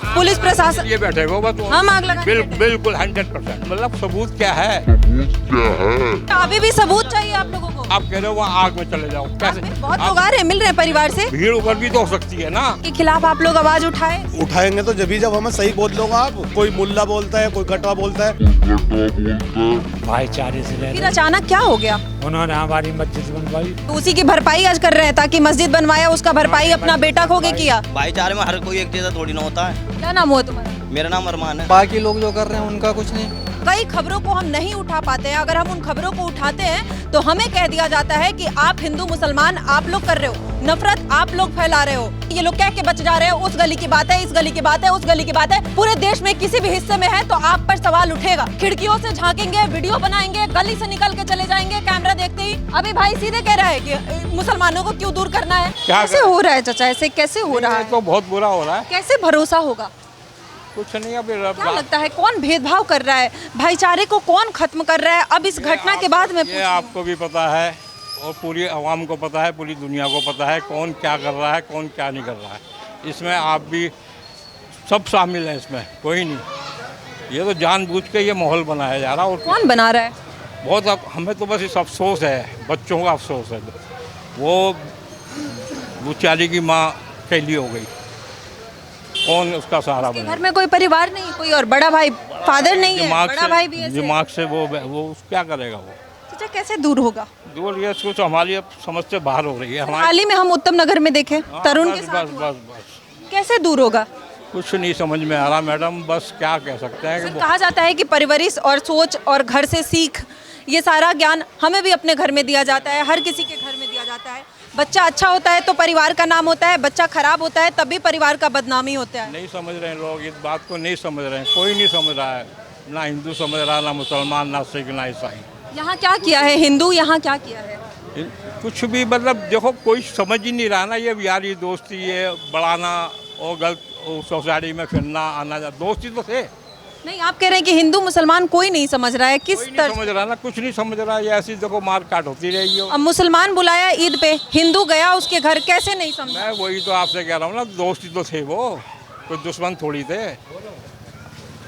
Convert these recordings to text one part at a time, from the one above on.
Police प्रशासन ये बैठे हो बस हम आग लगाने बैठे। बिल्कुल 100%। मतलब सबूत क्या है? अभी भी सबूत चाहिए आप लोगों को। आप कह रहे हो वो आग में चले जाओ, कैसे? बहुत लोग आ रहे हैं, मिल रहे हैं परिवार से भीड़ उभर भी तो हो सकती है ना। के खिलाफ आप लोग आवाज उठाए। उठाएंगे तो जब हमें सही बोल लो आप। कोई मुल्ला बोलता है, कोई गटवा बोलता है। भाईचारे से रह फिर अचानक क्या हो गया? उन्होंने हमारी मस्जिद बनवाई। तो उसी की भरपाई आज कर रहे हैं ताकि मस्जिद बनवाया, उसका भरपाई अपना बेटा खो के किया। भाईचारे में हर कोई एक जैसा थोड़ी ना होता है। क्या नाम हुआ तुम्हारा? मेरा नाम अरमान है। बाकी लोग जो कर रहे हैं उनका कुछ नहीं। कई खबरों को हम नहीं उठा पाते हैं। अगर हम उन खबरों को उठाते हैं तो हमें कह दिया जाता है कि आप हिंदू मुसलमान आप लोग कर रहे हो, नफरत आप लोग फैला रहे हो। ये लोग कह के बच जा रहे हैं, उस गली की बात है, इस गली की बात है, उस गली की बात है। पूरे देश में किसी भी हिस्से में है तो आप पर सवाल उठेगा। खिड़कियों से झांकेंगे, वीडियो बनाएंगे, गली से निकल के चले जाएंगे कैमरा देखते ही। अभी भाई सीधे कह रहा है कि मुसलमानों को क्यों दूर करना है। कैसे हो रहा है चाचा, ऐसे कैसे हो रहा है? तो बहुत बुरा हो रहा है। कैसे भरोसा होगा? कुछ नहीं। अभी क्या लगता है कौन भेदभाव कर रहा है, भाईचारे को कौन खत्म कर रहा है? अब इस घटना के बाद में ये आपको भी पता है और पूरी आवाम को पता है, पूरी दुनिया को पता है कौन क्या कर रहा है, कौन क्या नहीं कर रहा है। इसमें आप भी सब शामिल हैं, इसमें कोई नहीं। ये तो जानबूझ के ये माहौल बनाया जा रहा है। और कौन बना रहा है? बहुत हमें तो बस इस अफसोस है, बच्चों का अफसोस है। वो बेचारी की माँ कैली हो गई, कौन उसका सहारा बने? घर में कोई परिवार नहीं, कोई और बड़ा भाई फादर नहीं है, बड़ा भाई भी ऐसे। दिमाग से वो क्या करेगा वो? चाचा कैसे दूर होगा? दूर ये कुछ हमारी अब समझ से बाहर हो रही है। हाल ही में हम उत्तम नगर में देखे तरुण के साथ हुआ। बस कैसे दूर होगा? कुछ नहीं समझ में आ रहा मैडम। बस क्या कह सकते हैं कि कहा जाता है कि परवरिश और सोच और घर से सीख, ये सारा ज्ञान हमें भी अपने घर में दिया जाता है, हर किसी के घर में दिया जाता है। बच्चा अच्छा होता है तो परिवार का नाम होता है, बच्चा खराब होता है तब भी परिवार का बदनामी होता है। नहीं समझ रहे हैं लोग, इस बात को नहीं समझ रहे हैं। कोई नहीं समझ रहा है, ना हिंदू समझ रहा, ना मुसलमान, ना सिख, ना ईसाई। यहाँ क्या किया है हिंदू, यहाँ क्या किया है? कुछ भी मतलब देखो, कोई समझ ही नहीं रहा ना। ये यारी दोस्ती, ये बढ़ाना और गलत सोसाइटी में फिरना आना, दोस्ती तो थे। नहीं, आप कह रहे हैं कि हिंदू मुसलमान कोई नहीं समझ रहा है। किस कोई नहीं तरह समझ रहा ना, कुछ नहीं समझ रहा। ये ऐसी देखो मार काट होती रहेगी। अब मुसलमान बुलाया ईद पे, हिंदू गया उसके घर, कैसे नहीं समझा? मैं वही तो आपसे कह रहा हूँ ना, दोस्ती तो थे वो, कोई दुश्मन थोड़ी थे।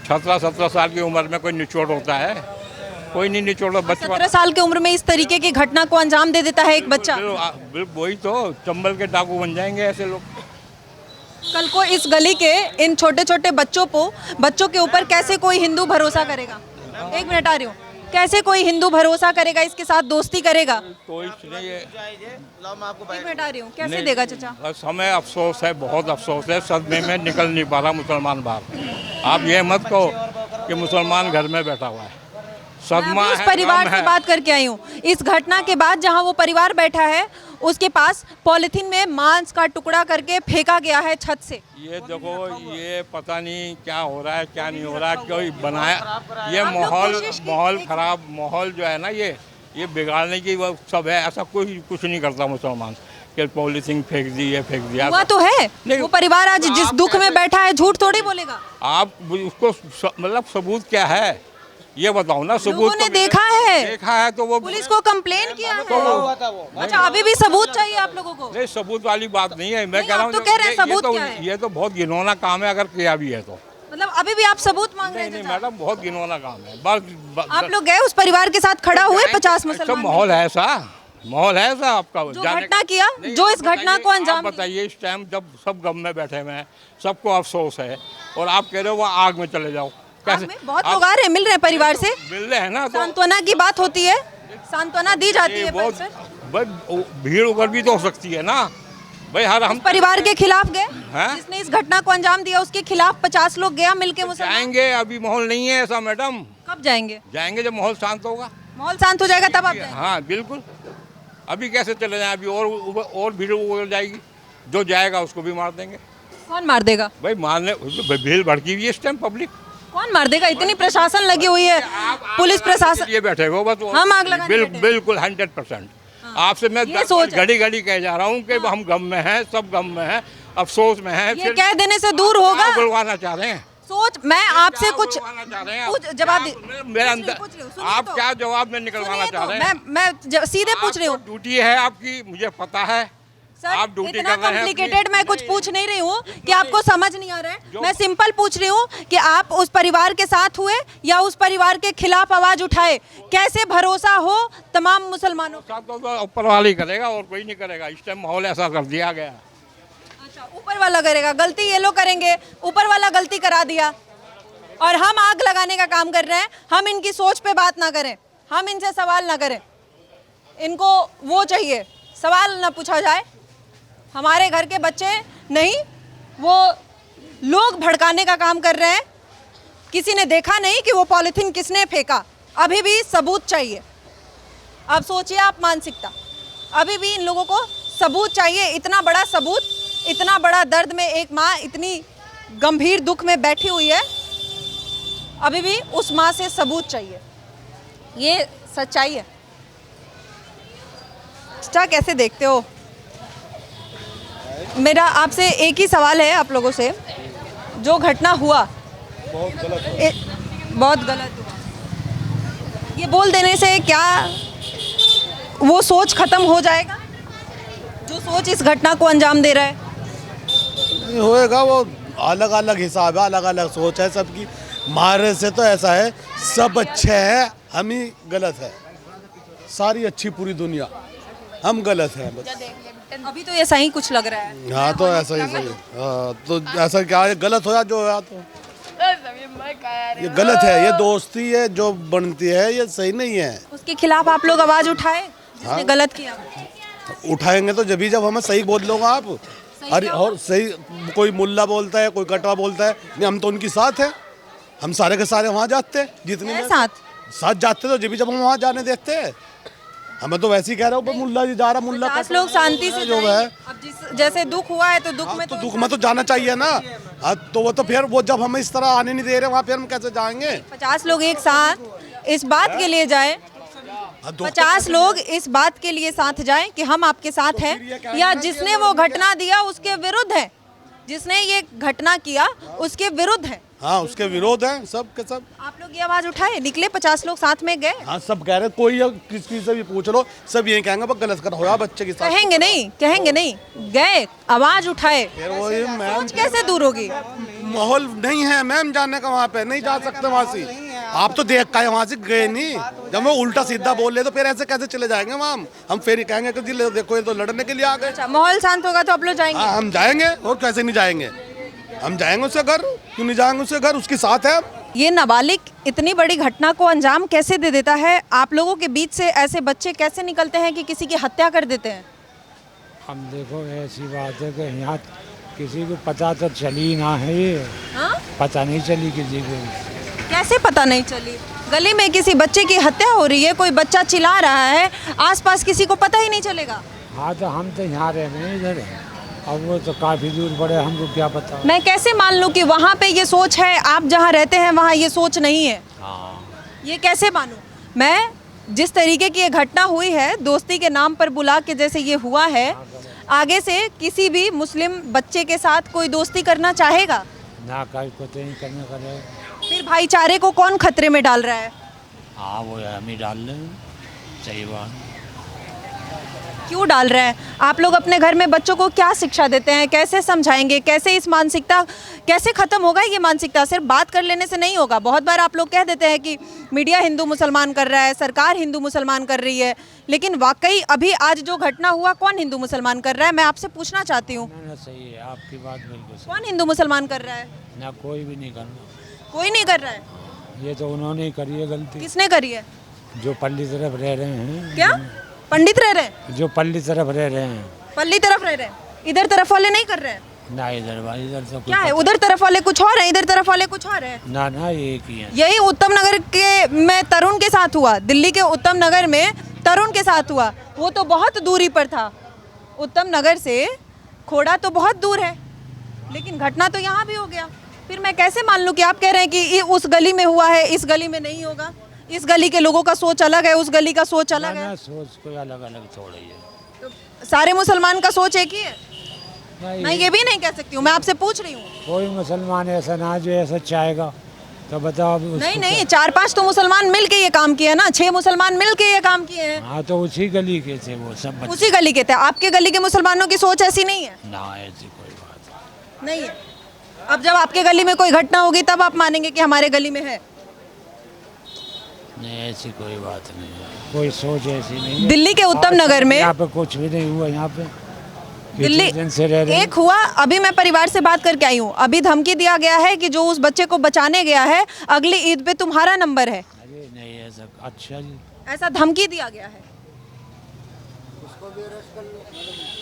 17 साल की उम्र में कोई निचोड़ होता है? कोई नहीं निचोड़। बच्चा 17 साल की उम्र में इस तरीके की घटना को अंजाम दे देता है एक बच्चा। वही तो चंबल के डाकू बन जाएंगे ऐसे लोग। कल को इस गली के इन छोटे छोटे बच्चों के ऊपर कैसे कोई हिंदू भरोसा करेगा? एक मिनट आ रही हूँ। कैसे कोई हिंदू भरोसा करेगा, इसके साथ दोस्ती करेगा? कोई नहीं है। एक मिनट आ रही हूँ, कैसे देगा चाचा? बस हमें अफसोस है, बहुत अफसोस है। सदमे में निकल नहीं पा रहा मुसलमान बाहर। आप ये मत कहो कि मुसलमान घर में बैठा हुआ है। सदमा मैं उस है, परिवार गम से है। बात करके आई हूँ। इस घटना के बाद जहाँ वो परिवार बैठा है उसके पास पॉलिथीन में मांस का टुकड़ा करके फेंका गया है छत से। ये देखो, ये पता नहीं क्या हो रहा है, क्या नहीं हो रहा है। कोई बनाया ये आप लोग कोशिश की- माहौल खराब, माहौल जो है ना, ये बिगाड़ने की वो सब है। ऐसा कोई कुछ नहीं करता मुसलमान कि पॉलिथीन फेंक दी, ये फेंक दिया। हुआ तो है। नहीं, वो परिवार आज जिस आप दुख में बैठा है, झूठ थोड़ी बोलेगा। आप उसको मतलब सबूत क्या है ये बताओ ना। सबूत लोगों ने तो देखा है तो वो पुलिस को कंप्लेन किया है। तो अच्छा, अभी भी सबूत चाहिए आप लोगों को? नहीं, सबूत वाली बात नहीं है। मैं नहीं, कह रहा आप हूँ तो कह रहे हैं सबूत क्या है? ये तो बहुत घिनौना काम है, अगर किया भी है तो। मतलब अभी भी आप सबूत मांग रहे नहीं हैं? मैडम, बहुत घिनौना काम है। बस आप लोग गए उस परिवार के साथ, खड़ा हुए 50 अच्छा, मुसलमान? माहौल है ऐसा, माहौल है ऐसा आपका जो जाने घटना का? किया, नहीं, जो आप इस घटना को बताइए, अंजाम आप दिया। बताइए इस टाइम जब सब गम में बैठे हुए हैं, सबको अफसोस है, और आप कह रहे हो वो आग में चले जाओ, कैसे? बहुत लोग आ रहे हैं, मिल रहे हैं परिवार से, मिल रहे हैं ना, तो सांत्वना की बात होती है, सांत्वना दी जाती है। बहुत पर भाई भीड़ उभर भी तो हो सकती है ना भाई। हर हम परिवार के खिलाफ गए, हैं? जिसने इस घटना को अंजाम दिया उसके खिलाफ 50 लोग गया मिलके मुसलमान। जाएंगे, अभी माहौल नहीं है ऐसा मैडम। कब जाएंगे? जाएंगे जब माहौल शांत होगा। माहौल शांत हो जाएगा तब आप जाएंगे? हाँ बिल्कुल। अभी कैसे चले जाएं? अभी और भीड़ उभर जाएगी। जो जाएगा उसको भी मार देंगे। कौन मार देगा? भाई मारने भीड़ भड़की हुई है इस टाइम, पब्लिक। कौन मार देगा? इतनी प्रशासन लगी हुई है, पुलिस प्रशासन। ये बैठे हो बस। हम आग लगाने बैठे हैं। बिल्कुल 100%। आपसे मैं ये सोच है। घड़ी घड़ी कह जा रहा हूँ कि हम गम में हैं, सब गम में हैं, अफसोस में हैं। ये कह देने से दूर होगा। बुलवाना चाह रहे हैं? सोच, मैं आपसे कुछ जवाब मेरे अंदर आप क्या जवाब में निकलवाना चाह रहे हैं? मैं सीधे पूछ रही हूँ। ड्यूटी है आपकी, मुझे पता है। आप ड्यूटी इतना कर रहे हैं कॉम्प्लिकेटेड मैं कुछ पूछ नहीं रही हूँ कि आपको समझ नहीं आ रहा है। मैं सिंपल पूछ रही हूँ कि आप उस परिवार के साथ हुए या उस परिवार के खिलाफ आवाज उठाए। कैसे भरोसा हो तमाम मुसलमानों को? साथ तो ऊपर वाला ही करेगा और कोई नहीं करेगा। इस टाइम माहौल ऐसा कर दिया गया। अच्छा, ऊपर वाला करेगा, गलती ये लोग करेंगे, ऊपर वाला गलती करा दिया और हम आग लगाने का काम कर रहे हैं। हम इनकी सोच पे बात ना करें, हम इनसे सवाल ना करें। इनको वो चाहिए, सवाल ना पूछा जाए। हमारे घर के बच्चे नहीं, वो लोग भड़काने का काम कर रहे हैं। किसी ने देखा नहीं कि वो पॉलिथीन किसने फेंका। अभी भी सबूत चाहिए। अब सोचिए आप मानसिकता, अभी भी इन लोगों को सबूत चाहिए। इतना बड़ा सबूत, इतना बड़ा दर्द में एक माँ इतनी गंभीर दुख में बैठी हुई है, अभी भी उस माँ से सबूत चाहिए। ये सच्चाई है। कैसे देखते हो? मेरा आपसे एक ही सवाल है आप लोगों से, जो घटना हुआ बहुत गलत हुआ। ये बोल देने से क्या वो सोच खत्म हो जाएगा जो सोच इस घटना को अंजाम दे रहा है? नहीं होएगा, वो अलग अलग हिसाब है, अलग अलग सोच है सबकी। हमारे से तो ऐसा है, सब अच्छे हैं, हम ही गलत है। सारी अच्छी पूरी दुनिया, हम गलत हैं बस। अभी तो ऐसा ही कुछ लग रहा है। हाँ तो ऐसा ही सही। हाँ तो ऐसा क्या है, गलत होया जो होया तो ये गलत है। ये दोस्ती है जो बनती है, ये सही नहीं है। उसके खिलाफ आप लोग आवाज उठाए जिसने गलत किया? उठाएंगे तो जब हम सही बोल लो आप। अरे और सही, कोई मुल्ला बोलता है, कोई कटवा बोलता है, नहीं हम तो उनकी साथ है। हम सारे के सारे वहाँ जाते हैं, जितने साथ जाते तो जब हम वहाँ जाने देते हैं। हमें तो वैसे ही कह रहा हूँ, मुल्ला जी जा रहा, मुल्ला 50 लोग शांति से जो है। अब जैसे दुख हुआ है तो दुख में तो दुख में तो जाना चाहिए ना। तो वो तो फिर वो जब हमें इस तरह आने नहीं दे रहे वहाँ, फिर हम कैसे जाएंगे? 50 लोग एक साथ इस बात के लिए जाए, 50 लोग इस बात के लिए साथ जाएं कि हम आपके साथ हैं, या जिसने वो घटना दिया उसके विरुद्ध है, जिसने ये घटना किया उसके विरुद्ध है। हाँ उसके विरोध है सब के सब। आप लोग ये आवाज उठाए, निकले 50 लोग साथ में गए? हाँ सब कह रहे, कोई किसी से भी पूछ लो, सब ये कहेंगे गलत कर हो बच्चे के साथ। कहेंगे नहीं, गए, आवाज उठाए, फिर वही मैम सोच कैसे दूर होगी? माहौल नहीं है मैम जाने का, वहाँ पे नहीं जा सकते वहाँ से। आप तो देख का वहाँ से गए नहीं, जब वो उल्टा सीधा बोल रहे तो फिर ऐसे कैसे चले जाएंगे मैम? हम फिर ही कहेंगे कि जी देखो ये तो लड़ने के लिए आ गए। अच्छा, माहौल शांत होगा तो आप लोग जाएंगे? हाँ हम जाएंगे, और कैसे नहीं जाएंगे? हम जाएंगे उसके घर, क्यों नहीं जाएंगे उसके घर, उसके साथ है। ये नाबालिग इतनी बड़ी घटना को अंजाम कैसे दे देता है? आप लोगों के बीच से ऐसे बच्चे कैसे निकलते हैं कि किसी की हत्या कर देते हैं? हम देखो ऐसी बात है कि यहाँ किसी को पता तो चली ना है, ये पता नहीं चली किसी को। कैसे पता नहीं चली? गली में किसी बच्चे की हत्या हो रही है, कोई बच्चा चिल्ला रहा है, आसपास किसी को पता ही नहीं चलेगा। हाँ तो हम तो यहाँ रह रहे हैं इधर, अब वो तो काफ़ी दूर पड़े, हमको क्या पता। मैं कैसे मान लूँ कि वहाँ पे ये सोच है, आप जहाँ रहते हैं वहाँ ये सोच नहीं है? ये कैसे मानूँ मैं? जिस तरीके की ये घटना हुई है, दोस्ती के नाम पर बुला के जैसे ये हुआ है, आगे से किसी भी मुस्लिम बच्चे के साथ कोई दोस्ती करना चाहेगा ना? कोई को तो नहीं करने का है। फिर भाईचारे को कौन खतरे में डाल रहा है? हाँ वो हम ही डाल रहे हैं, सही बात। क्यों डाल रहे हैं? आप लोग अपने घर में बच्चों को क्या शिक्षा देते हैं? कैसे समझाएंगे? कैसे इस मानसिकता कैसे ख़त्म होगा? ये मानसिकता सिर्फ बात कर लेने से नहीं होगा। बहुत बार आप लोग कह देते हैं कि मीडिया हिंदू मुसलमान कर रहा है, सरकार हिंदू मुसलमान कर रही है, लेकिन वाकई अभी आज जो घटना हुआ, कौन हिंदू मुसलमान कर रहा है? मैं आपसे पूछना चाहती हूँ। ना सही है आपकी बात, बिल्कुल सही। कौन हिंदू मुसलमान कर रहा है? ना कोई भी नहीं करना। कोई नहीं कर रहा है? ये तो उन्होंने ही करी है गलती। किसने करी है? जो पल्ली तरफ रह रहे हैं। क्या पंडित रह रहे हैं? जो पल्ली तरफ रह रहे हैं। पल्ली तरफ रह रहे हैं, इधर तरफ वाले नहीं कर रहे हैं? ना इधर तो क्या है, उधर तरफ वाले कुछ और है, इधर तरफ वाले कुछ और है। ना एक ही है। यही उत्तम नगर के में तरुण के साथ हुआ, दिल्ली के उत्तम नगर में तरुण के साथ हुआ। वो तो बहुत दूरी पर था, उत्तम नगर से खोड़ा तो बहुत दूर है, लेकिन घटना तो यहाँ भी हो गया। फिर मैं कैसे मान लूँ कि आप कह रहे हैं कि उस गली में हुआ है, इस गली में नहीं होगा? इस गली के लोगों का सोच अलग है, उस गली का सोच अलग है। सोच कोई अलग अलग थोड़ी है। तो सारे मुसलमान का सोच एक ही है? मैं ये भी नहीं कह सकती हूँ, मैं आपसे पूछ रही हूँ। कोई मुसलमान ऐसा ना जो ऐसा चाहेगा तो बताओ अब उसको नहीं नहीं, 4-5 तो मुसलमान मिल के ये काम किए ना, 6 मुसलमान मिल के ये काम किए हैं। हाँ तो उसी गली के थे वो सब बच्चे। उसी गली के थे। आपके गली के मुसलमानों की सोच ऐसी नहीं है? ना ऐसी कोई बात नहीं है। अब जब आपके गली में कोई घटना होगी तब आप मानेंगे कि हमारे गली में है। नहीं, ऐसी कोई बात नहीं है, कोई सोच ऐसी नहीं है। दिल्ली के उत्तम नगर में यहाँ पे कुछ भी नहीं हुआ। यहाँ पे दिल्ली कितने दिन से रह रहे हैं। एक हुआ, अभी मैं परिवार से बात करके आई हूँ, अभी धमकी दिया गया है कि जो उस बच्चे को बचाने गया है अगली ईद पे तुम्हारा नंबर है, अरे नहीं ऐसा। अच्छा जी, ऐसा धमकी दिया गया है।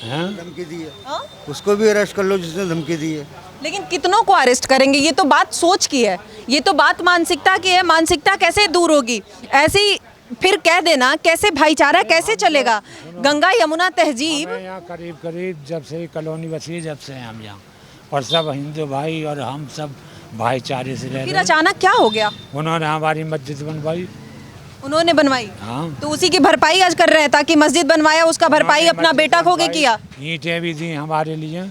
हाँ? धमकी दी है, हाँ? उसको भी अरेस्ट कर लो जिसने धमकी दी है। लेकिन कितनों को अरेस्ट करेंगे? ये तो बात सोच की है, ये तो बात मानसिकता की है। मानसिकता कैसे दूर होगी? ऐसी फिर कह देना, कैसे भाईचारा कैसे चलेगा? गंगा यमुना तहजीब। हमें यहाँ करीब करीब जब से कॉलोनी बसी जब से हम यहाँ, और सब हिंदू भाई और हम सब भाईचारे से रह फिर रहे हैं। अचानक क्या हो गया? उन्होंने हमारी मस्जिद बनवाई। उन्होंने बनवाई हाँ, तो उसी की भरपाई आज कर रहे हैं, ताकि मस्जिद बनवाया उसका भरपाई अपना मस्जिद बेटा खो के बनवाई, किया। ईंटें भी दी हमारे लिए, और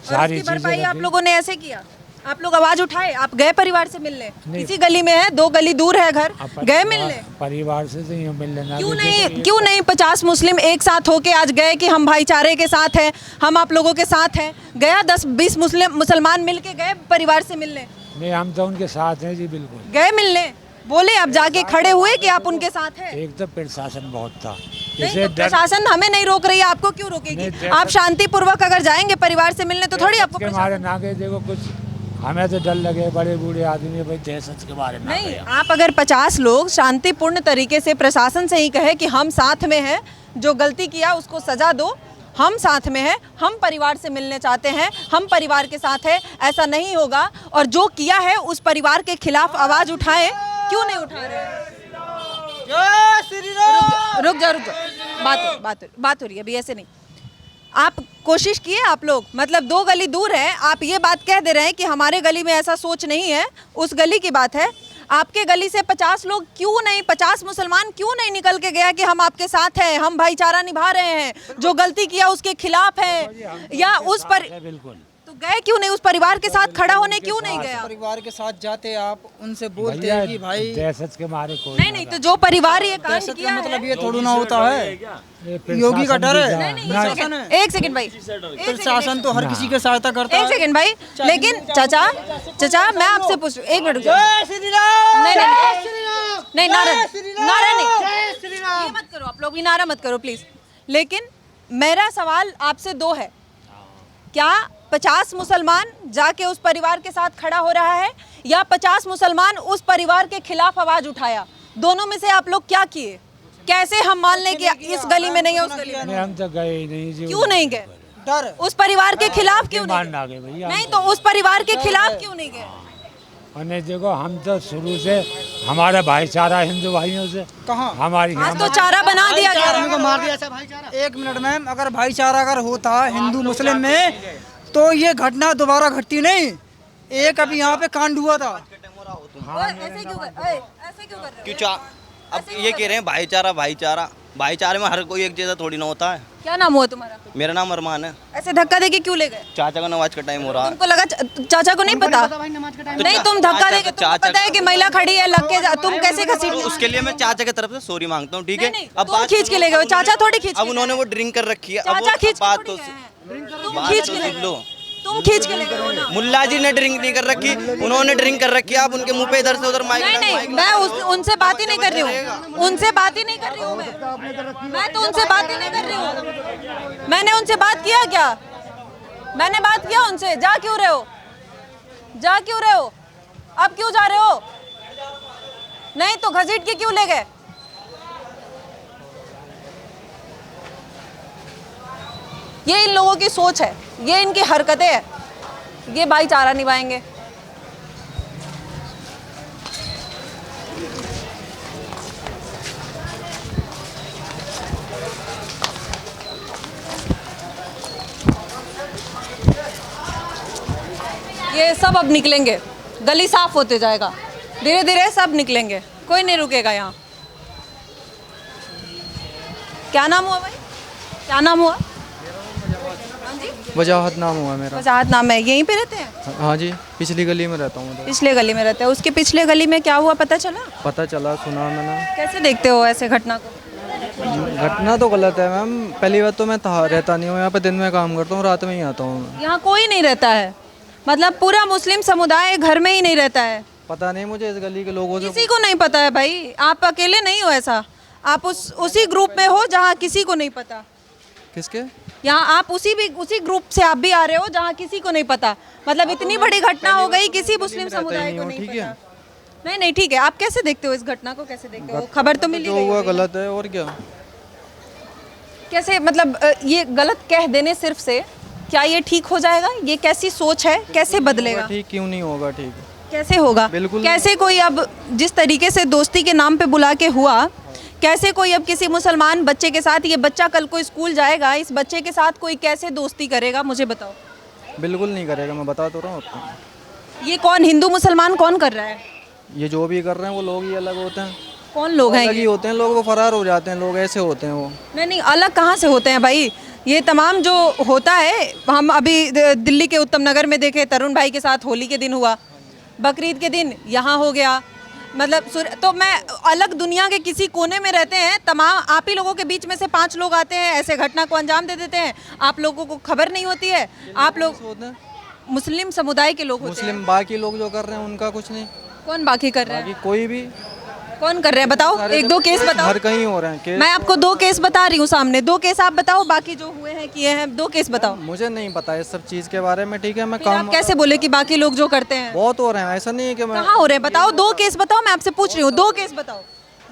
सारी उसकी चीजें भरपाई आप रखी। लोगों ने ऐसे किया? आप लोग आवाज उठाए? आप गए परिवार से मिलने? नहीं। इसी गली में है, 2 गली दूर है घर, अब गए परिवार- मिलने? परिवार से तो यूँ मिल लेना। क्यों भी नहीं? देखो ये- क्यों नहीं 50 मुस्लिम एक साथ होके आज गए कि हम भाईचारे के साथ हैं, हम आप लोगों के साथ हैं? गया 10-20 मुसलमान मिल के गए परिवार से मिलने? नहीं, हम तो उनके साथ हैं जी, बिल्कुल। गए मिलने? बोले अब जाके खड़े हुए कि आप उनके साथ हैं? एक तो प्रशासन बहुत था, नहीं इसे तो प्रशासन हमें नहीं रोक रही है, आपको क्यों रोकेगी? नहीं, जैसा- आप शांतिपूर्वक अगर जाएंगे परिवार से मिलने तो थोड़ी आपको के प्रशासन- मारे ना गए। देखो कुछ हमें तो डर लगे, बड़े बूढ़े आदमी भाई दहशत के बारे में आ नहीं, गए। आप अगर 50 लोग शांतिपूर्ण तरीके से प्रशासन से ही कहे कि हम साथ में हैं, जो गलती किया उसको सजा दो, हम साथ में हैं, हम परिवार से मिलने चाहते हैं, हम परिवार के साथ हैं, ऐसा नहीं होगा। और जो किया है उस परिवार के खिलाफ आवाज उठाएं, क्यों नहीं उठा रहे हैं? रुक जा, बात हो रही है अभी, ऐसे नहीं। आप कोशिश किए आप लोग, मतलब 2 गली दूर है, आप ये बात कह दे रहे हैं कि हमारे गली में ऐसा सोच नहीं है, उस गली की बात है। आपके गली से 50 लोग क्यों नहीं, 50 मुसलमान क्यों नहीं निकल के गया कि हम आपके साथ हैं, हम भाईचारा निभा रहे हैं, जो गलती किया उसके खिलाफ है? या उस पर बिल्कुल तो गए क्यों नहीं? उस परिवार के साथ खड़ा होने क्यों नहीं गया? परिवार के साथ जाते आप उनसे बोलते भैया, हैं कि भाई दहशत के मारे कोई नहीं नहीं, तो जो परिवार ये कांड दहशत किया का है, मतलब ये थोड़ी ना होता है। प्रशासन योगी का डर भी है। जा- नहीं, नहीं, ना- एक सेकंड, एक सेकंड भाई, प्रशासन तो हर किसी की सहायता करता एक है। सेकंड भाई। लेकिन चाचा मैं आपसे पूछ रही हूँ, एक मिनट रुक जाओ। नहीं नहीं नारा नहीं, ये मत करो, आप लोग भी नारा मत करो प्लीज। लेकिन मेरा सवाल आपसे 2 है, क्या 50 मुसलमान जाके उस परिवार के साथ खड़ा हो रहा है, या 50 मुसलमान उस परिवार के खिलाफ आवाज उठाया? दोनों में से आप लोग क्या किए? कैसे हम मान लें कि इस गली में नहीं है, उस गली में? नहीं, हम तो गए ही नहीं जी। क्यों नहीं गए? डर उस परिवार के खिलाफ क्यों नहीं मारना गए? गए भैया। नहीं तो उस परिवार के खिलाफ क्यों नहीं गए? और नहीं देखो, हम तो शुरू से हमारा भाईचारा हिंदू भाइयों से, कहाँ? हमारी आज तो चारा बना दिया गया। को मार दिया ऐसा भाईचारा। 1 मिनट मैम, अगर भाईचारा अगर होता हिंदू मुस्लिम में तो ये घटना दोबारा घटती नहीं। एक अभी यहाँ पे कांड हुआ था। ऐसे क्यों कर रहे क्यों अब ये कह रहे हैं भाईचारा भाईचारा, भाईचारे में हर कोई एक जैसा थोड़ी ना होता है। हो? क्या नाम हुआ तुम्हारा? मेरा नाम अरमान है। ऐसे धक्का देके क्यों ले गए? चाचा का नमाज का टाइम हो रहा है। तुमको लगा चाचा को नहीं पता? नहीं, तुम धक्का देके, तुमको पता है कि महिला खड़ी है, लग के तुम कैसे घसीट? तो उसके लिए मैं चाचा की तरफ से सॉरी मांगता हूँ, ठीक है? नहीं, अब तुम बात खींच के ले गए हो, चाचा थोड़ी खींच अब के उन्होंने गए। वो ड्रिंक कर रखी है। अब चाचा वो खींच के बात थोड़ी तो गए हैं। तुम बात खींच तो के ले सुन गए लो। हो। तुम खींच के ले गए हो ना। मुल्ला जी ने ड्रिंक नहीं कर रखी, उन्होंने ड्रिंक कर रखी है। आप उनके मुंह पे इधर से उधर माइक नहीं नहीं, मैं उनसे बात ही नहीं कर रही हूँ, उनसे बात ही नहीं कर रही हूँ मैं तो उनसे बात ही नहीं कर रही हूँ। मैंने उनसे बात किया क्या? मैंने बात किया उनसे? जा क्यों रहे हो? जा क्यों रहे हो? अब क्यों जा रहे हो? नहीं तो घसीट के क्यों ले गए? ये इन लोगों की सोच है, ये इनकी हरकतें हैं, ये भाईचारा निभाएंगे। ये सब अब निकलेंगे, गली साफ होते जाएगा, धीरे धीरे सब निकलेंगे, कोई नहीं रुकेगा यहाँ। क्या नाम हुआ भाई? क्या नाम हुआ? हाँ जी? वजाहत नाम हुआ मेरा। वजाहत नाम है, यहीं पे रहते हैं? हाँ जी, पिछली गली में रहता हूँ। पिछले गली में रहते हैं। उसके पिछले गली में क्या हुआ पता चला? पता चला, सुना मैंने। कैसे देखते हो ऐसे घटना को? घटना तो गलत है मैम। पहली बात तो मैं रहता नहीं हूँ यहाँ पे, दिन में काम करता हूँ, रात में ही आता हूँ। यहाँ कोई नहीं रहता है? मतलब पूरा मुस्लिम समुदाय घर में ही नहीं रहता है? पता नहीं मुझे इस गली के लोगों से। किसी को नहीं पता है भाई? आप अकेले नहीं हो ऐसा, आप उसी ग्रुप में हो जहाँ किसी को नहीं पता। किसके? यहाँ आप उसी ग्रुप से आप भी आ रहे हो जहाँ किसी को नहीं पता। मतलब इतनी बड़ी घटना हो गई, किसी मुस्लिम समुदाय को नहीं पता। नहीं नहीं ठीक है, आप कैसे देखते हो इस घटना को? कैसे देखते हो? खबर तो मिली, जो हुआ गलत है और क्या। कैसे मतलब ये गलत कह देने सिर्फ से क्या ये ठीक हो जाएगा? ये कैसी सोच है, कैसे बदलेगा? ठीक क्यों नहीं होगा? ठीक कैसे होगा? बिल्कुल। कैसे कोई अब जिस तरीके से दोस्ती के नाम पे बुला के हुआ, कैसे कोई अब किसी मुसलमान बच्चे के साथ, ये बच्चा कल को स्कूल जाएगा, इस बच्चे के साथ कोई कैसे दोस्ती करेगा? मुझे बताओ। बिल्कुल नहीं करेगा, मैं बता तो रहा हूँ आपको। ये कौन, हिंदू मुसलमान कौन कर रहा है? ये जो भी कर रहे हैं वो लोग ही अलग होते हैं। कौन लोग हैं? अलग ही होते हैं लोग, वो फरार हो जाते हैं लोग, ऐसे होते हैं वो। नहीं नहीं, अलग कहाँ से होते हैं भाई? ये तमाम जो होता है, हम अभी दिल्ली के उत्तम नगर में देखे, तरुण भाई के साथ होली के दिन हुआ, बकरीद के दिन यहाँ हो गया। मतलब तो मैं अलग दुनिया के किसी कोने में रहते हैं, तमाम आप ही लोगों के बीच में से 5 लोग आते हैं, ऐसे घटना को अंजाम दे देते हैं, आप लोगों को खबर नहीं होती है। आप लोग मुस्लिम समुदाय के लोग होते हैं। मुस्लिम बाकी लोग जो कर रहे हैं उनका कुछ नहीं। कौन बाकी कर रहे हैं? बाकी कोई भी। कौन कर रहे हैं बताओ? एक दो केस बताओ। हर कहीं हो रहे हैं केस। मैं आपको 2 केस बता रही हूँ सामने, 2 केस आप बताओ, बाकी जो हुए हैं किए हैं, 2 केस बताओ। मुझे नहीं पता इस सब चीज़ के बारे में, ठीक है। मैं फिर काम आप कैसे बोले कि बाकी लोग जो करते हैं? बहुत हो रहे हैं, ऐसा नहीं है कि मैं। कहाँ हो रहे हैं बताओ? 2 केस बताओ, मैं आपसे पूछ रही हूँ। 2 केस बताओ,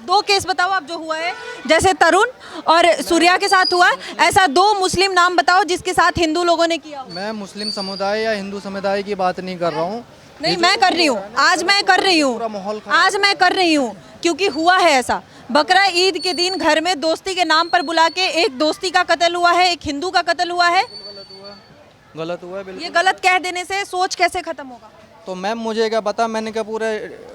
2 केस बताओ आप जो हुआ है। जैसे तरुण और सूर्या के साथ हुआ, ऐसा 2 मुस्लिम नाम बताओ जिसके साथ हिंदू लोगों ने किया हो। मैं मुस्लिम समुदाय या हिंदू समुदाय की बात नहीं कर रहा हूँ। नहीं, मैं कर रही हूँ, आज मैं कर रही हूँ, आज मैं कर रही हूँ, क्योंकि हुआ है ऐसा। बकरा ईद के दिन घर में दोस्ती के नाम पर बुला के एक दोस्ती का कत्ल हुआ है, एक हिंदू का कत्ल हुआ है। गलत हुआ है बिल्कुल। ये गलत कह देने से सोच कैसे खत्म होगा? तो मैम मुझे क्या पता, मैंने क्या पूरे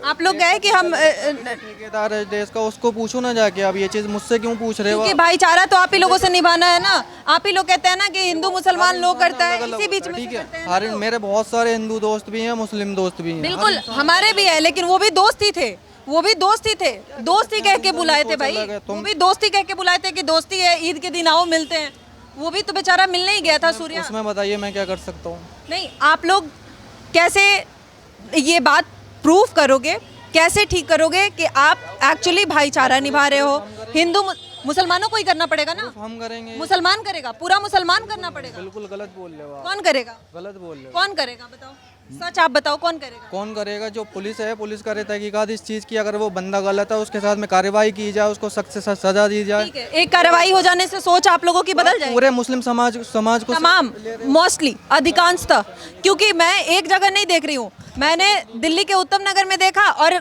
आप लोग गए कि हम ठेकेदार है देश का, उसको पूछो ना जाके। अब ये चीज़ मुझसे क्यों पूछ रहे हो? क्योंकि भाईचारा तो आप ही लोगों से निभाना है ना। आप ही लोग कहते हैं ना कि हिंदू मुसलमान लोग करता है, इसी बीच में ठीक से करते है। हैं। हर मेरे बहुत सारे हिंदू दोस्त भी हैं, मुस्लिम दोस्त भी हैं। बिल्कुल हमारे भी है, लेकिन वो भी दोस्त ही थे, वो भी दोस्त ही थे, दोस्ती कह के बुलाए थे भाई, वो भी दोस्ती कह के बुलाए थे कि दोस्ती है, ईद के दिन आओ मिलते हैं। वो भी तो बेचारा मिलने ही गया था सूर्या। उसमें बताइए मैं क्या कर सकता हूँ? नहीं, आप लोग कैसे ये बात प्रूफ करोगे, कैसे ठीक करोगे कि आप एक्चुअली भाईचारा निभा रहे हो? हिंदू मुसलमानों को ही करना पड़ेगा ना? हम करेंगे। मुसलमान करेगा, पूरा मुसलमान करना पड़ेगा। बिल्कुल गलत बोल रहे हो आप। कौन करेगा? गलत बोल रहे हो। कौन करेगा बताओ, सच आप बताओ, कौन करेगा? कौन करेगा? जो पुलिस है, पुलिस करे तहकीकात इस चीज़ की। अगर वो बंदा गलत है उसके साथ में कार्रवाई की जाए, उसको सख्त से सख्त सजा दी जाए। ठीक है, एक कार्रवाई हो जाने से सोच आप लोगों की बदल जाएगी? पूरे मुस्लिम समाज को तमाम, मोस्टली, अधिकांशतः। क्योंकि मैं एक जगह नहीं देख रही हूँ, मैंने दिल्ली के उत्तम नगर में देखा और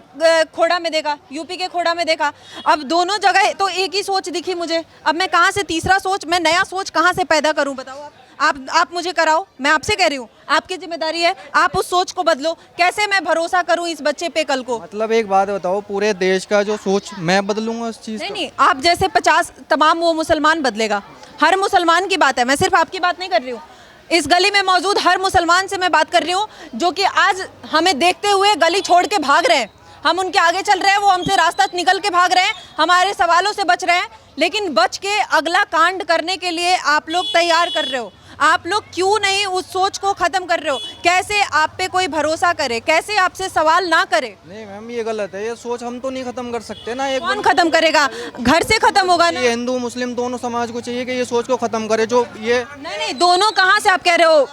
खोड़ा में देखा, यूपी के खोड़ा में देखा। अब दोनों जगह तो एक ही सोच दिखी मुझे। अब मैं कहाँ से तीसरा सोच, मैं नया सोच कहाँ से पैदा करूँ बताओ? आप मुझे कराओ, मैं आपसे कह रही हूँ, आपकी जिम्मेदारी है, आप उस सोच को बदलो। कैसे मैं भरोसा करूँ इस बच्चे पे कल को? मतलब एक बात बताओ, पूरे देश का जो सोच मैं बदलूंगा उस चीज़? नहीं, आप जैसे 50 तमाम वो मुसलमान बदलेगा, हर मुसलमान की बात है, मैं सिर्फ आपकी बात नहीं कर रही हूँ। इस गली में मौजूद हर मुसलमान से मैं बात कर रही हूँ, जो कि आज हमें देखते हुए गली छोड़ के भाग रहे हैं। हम उनके आगे चल रहे हैं, वो हमसे रास्ता निकल के भाग रहे हैं, हमारे सवालों से बच रहे हैं, लेकिन बच के अगला कांड करने के लिए आप लोग तैयार कर रहे हो। आप लोग क्यों नहीं उस सोच को खत्म कर रहे हो? कैसे आप पे कोई भरोसा करे, कैसे आपसे सवाल ना करे? नहीं मैम, ये गलत है, ये सोच हम तो नहीं खत्म कर सकते ना। कौन खत्म करेगा? घर से खत्म होगा ना। ये हिंदू मुस्लिम दोनों समाज को चाहिए कि ये सोच को खत्म करे। जो ये नहीं, दोनों कहाँ से आप कह रहे हो?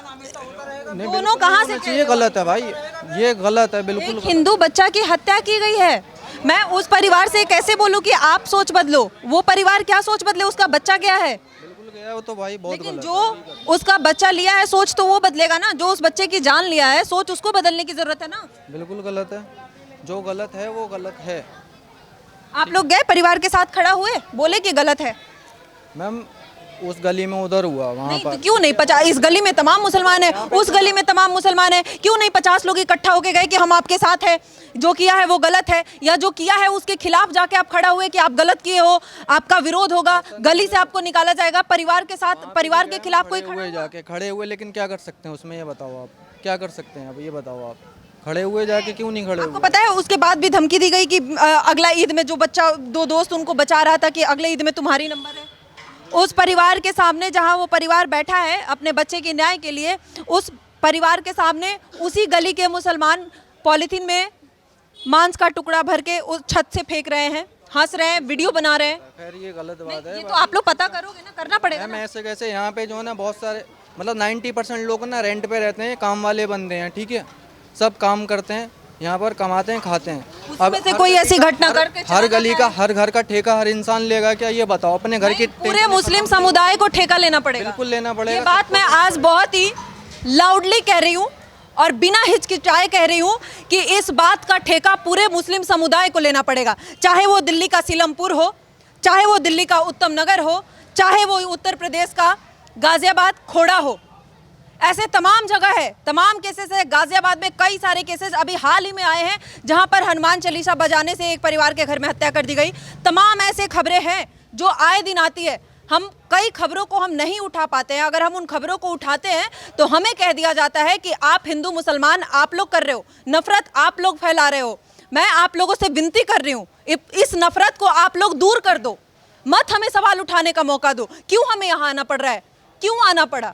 दोनों कहाँ से? ये गलत है भाई, ये गलत है बिल्कुल। एक हिंदू बच्चा की हत्या की गई है, मैं उस परिवार से कैसे बोलूं कि आप सोच बदलो? वो परिवार क्या सोच बदले? उसका बच्चा क्या है? बिल्कुल गया वो तो भाई, बहुत लेकिन गलत। जो उसका बच्चा लिया है सोच, तो वो बदलेगा ना। जो उस बच्चे की जान लिया है सोच, उसको बदलने की जरूरत है ना। बिल्कुल गलत है, जो गलत है वो गलत है। आप लोग गए परिवार के साथ खड़ा हुए, बोले कि गलत है? मैम उस गली में उधर हुआ वहाँ नहीं पर। तो क्यों नहीं 50, इस गली में तमाम मुसलमान है, उस गली में तमाम मुसलमान है, क्यों नहीं 50 लोग इकट्ठा होके गए कि हम आपके साथ हैं, जो किया है वो गलत है, या जो किया है उसके खिलाफ जाके आप खड़ा हुए कि आप गलत किए हो, आपका विरोध होगा, गली से आपको निकाला जाएगा, परिवार के साथ, परिवार के खिलाफ कोई खड़ा हुए जाके खड़े हुए, लेकिन क्या कर सकते हैं उसमें, ये बताओ आप क्या कर सकते हैं? अब ये बताओ आप, खड़े हुए जाके क्यों नहीं खड़े आपको हुए? पता है उसके बाद भी धमकी दी गई कि अगला ईद में जो बच्चा, दो दोस्त उनको बचा रहा था कि अगले ईद में तुम्हारी नंबर है। उस परिवार के सामने जहां वो परिवार बैठा है अपने बच्चे के न्याय के लिए, उस परिवार के सामने उसी गली के मुसलमान पॉलीथीन में मांस का टुकड़ा भर के उस छत से फेंक रहे हैं, हंस रहे हैं, वीडियो बना रहे हैं। खैर ये गलत बात है। ये तो आप लोग पता करोगे ना, करना पड़ेगा मैम ना। ऐसे कैसे, यहाँ पे जो है ना बहुत सारे, मतलब 90% लोग ना रेंट पे रहते हैं, काम वाले बंदे हैं, ठीक है, सब काम करते हैं यहाँ पर, कमाते हैं, खाते हैं। उसमें से कोई ऐसी घटना करके हर गली का, हर घर का ठेका हर इंसान लेगा क्या? ये बताओ, अपने घर की पूरे मुस्लिम समुदाय को ठेका लेना पड़ेगा। बिल्कुल लेना ये पड़ेगा। बात मैं आज बहुत ही लाउडली कह रही हूँ और बिना हिचकिचाए कह रही हूँ कि इस बात का ठेका पूरे मुस्लिम समुदाय को लेना पड़ेगा, चाहे वो दिल्ली का सीलमपुर हो, चाहे वो दिल्ली का उत्तम नगर हो, चाहे वो उत्तर प्रदेश का गाजियाबाद खोड़ा हो। ऐसे तमाम जगह है, तमाम केसेस है। गाजियाबाद में कई सारे केसेस अभी हाल ही में आए हैं जहां पर हनुमान चालीसा बजाने से एक परिवार के घर में हत्या कर दी गई। तमाम ऐसे खबरें हैं जो आए दिन आती है। हम कई खबरों को हम नहीं उठा पाते हैं। अगर हम उन खबरों को उठाते हैं तो हमें कह दिया जाता है कि आप हिंदू मुसलमान आप लोग कर रहे हो, नफरत आप लोग फैला रहे हो। मैं आप लोगों से विनती कर रही हूँ, इस नफरत को आप लोग दूर कर दो, मत हमें सवाल उठाने का मौका दो। क्यों हमें यहाँ आना पड़ रहा है? क्यों आना पड़ा?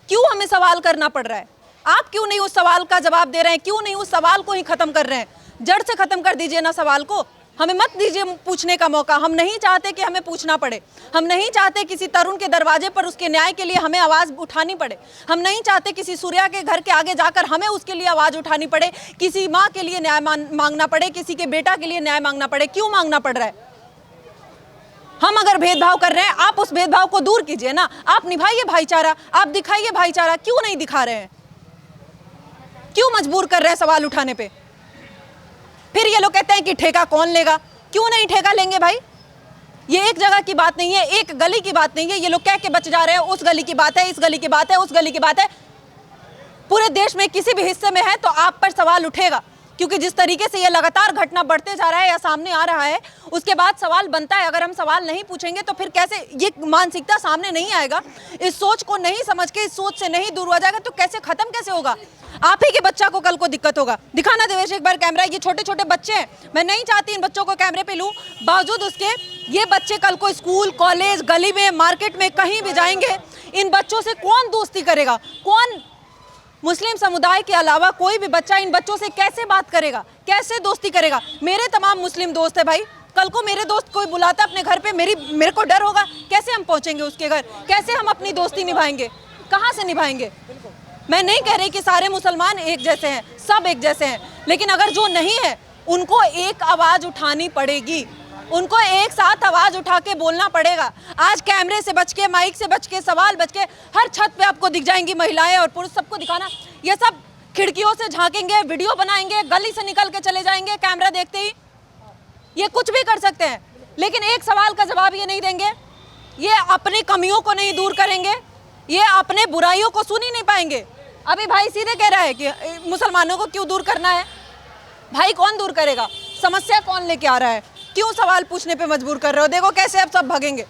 क्यों हमें सवाल करना पड़ रहा है? आप क्यों नहीं उस सवाल का जवाब दे रहे हैं? क्यों नहीं उस सवाल को ही खत्म कर रहे हैं? जड़ से खत्म कर दीजिए ना सवाल को, हमें मत दीजिए पूछने का मौका। हम नहीं चाहते कि हमें पूछना पड़े, हम नहीं चाहते किसी तरुण के दरवाजे पर उसके न्याय के लिए हमें आवाज़ उठानी पड़े, हम नहीं चाहते किसी सूर्या के घर के आगे जाकर हमें उसके लिए आवाज़ उठानी पड़े, किसी माँ के लिए न्याय मांगना पड़े, किसी के बेटा के लिए न्याय मांगना पड़े। क्यों मांगना पड़ रहा है? हम अगर भेदभाव कर रहे हैं, आप उस भेदभाव को दूर कीजिए ना, आप निभाइए भाईचारा, आप दिखाइए भाईचारा। क्यों नहीं दिखा रहे हैं? क्यों मजबूर कर रहे हैं सवाल उठाने पे? फिर ये लोग कहते हैं कि ठेका कौन लेगा? क्यों नहीं ठेका लेंगे भाई? ये एक जगह की बात नहीं है, एक गली की बात नहीं है। ये लोग कह के बच जा रहे हैं, उस गली की बात है, इस गली की बात है, उस गली की बात है। पूरे देश में किसी भी हिस्से में है तो आप पर सवाल उठेगा, क्योंकि जिस तरीके से ये लगातार घटना बढ़ते जा रहा है या सामने आ रहा है, उसके बाद सवाल बनता है। अगर हम सवाल नहीं पूछेंगे तो फिर कैसे? ये मानसिकता सामने नहीं आएगा, इस सोच को नहीं समझ के, इस सोच से नहीं दूर हो जाएगा तो कैसे खत्म कैसे होगा? आप ही के बच्चा को कल को दिक्कत होगा। दिखाना देवेश एक बार कैमरा। ये छोटे छोटे बच्चे हैं, मैं नहीं चाहती इन बच्चों को कैमरे पे लूं, बावजूद उसके ये बच्चे कल को स्कूल, कॉलेज, गली में, मार्केट में कहीं भी जाएंगे। इन बच्चों से कौन दोस्ती करेगा? कौन मुस्लिम समुदाय के अलावा कोई भी बच्चा इन बच्चों से कैसे बात करेगा, कैसे दोस्ती करेगा? मेरे तमाम मुस्लिम दोस्त है भाई, कल को मेरे दोस्त कोई बुलाता अपने घर पे, मेरे को डर होगा। कैसे हम पहुंचेंगे उसके घर? कैसे हम अपनी दोस्ती निभाएंगे? कहाँ से निभाएंगे? मैं नहीं कह रही कि सारे मुसलमान एक जैसे हैं, सब एक जैसे हैं, लेकिन अगर जो नहीं है उनको एक आवाज़ उठानी पड़ेगी, उनको एक साथ आवाज़ उठा के बोलना पड़ेगा। आज कैमरे से बच के, माइक से बच के, सवाल बच के, हर छत पे आपको दिख जाएंगी महिलाएं और पुरुष, सबको दिखाना। ये सब खिड़कियों से झांकेंगे, वीडियो बनाएंगे, गली से निकल के चले जाएंगे कैमरा देखते ही। ये कुछ भी कर सकते हैं, लेकिन एक सवाल का जवाब ये नहीं देंगे, ये अपनी कमियों को नहीं दूर करेंगे, ये अपने बुराइयों को सुन ही नहीं पाएंगे। अभी भाई सीधे कह रहा है कि मुसलमानों को क्यों दूर करना है? भाई कौन दूर करेगा? समस्या कौन लेके आ रहा है? क्यों सवाल पूछने पे मजबूर कर रहे हो? देखो कैसे अब सब भागेंगे।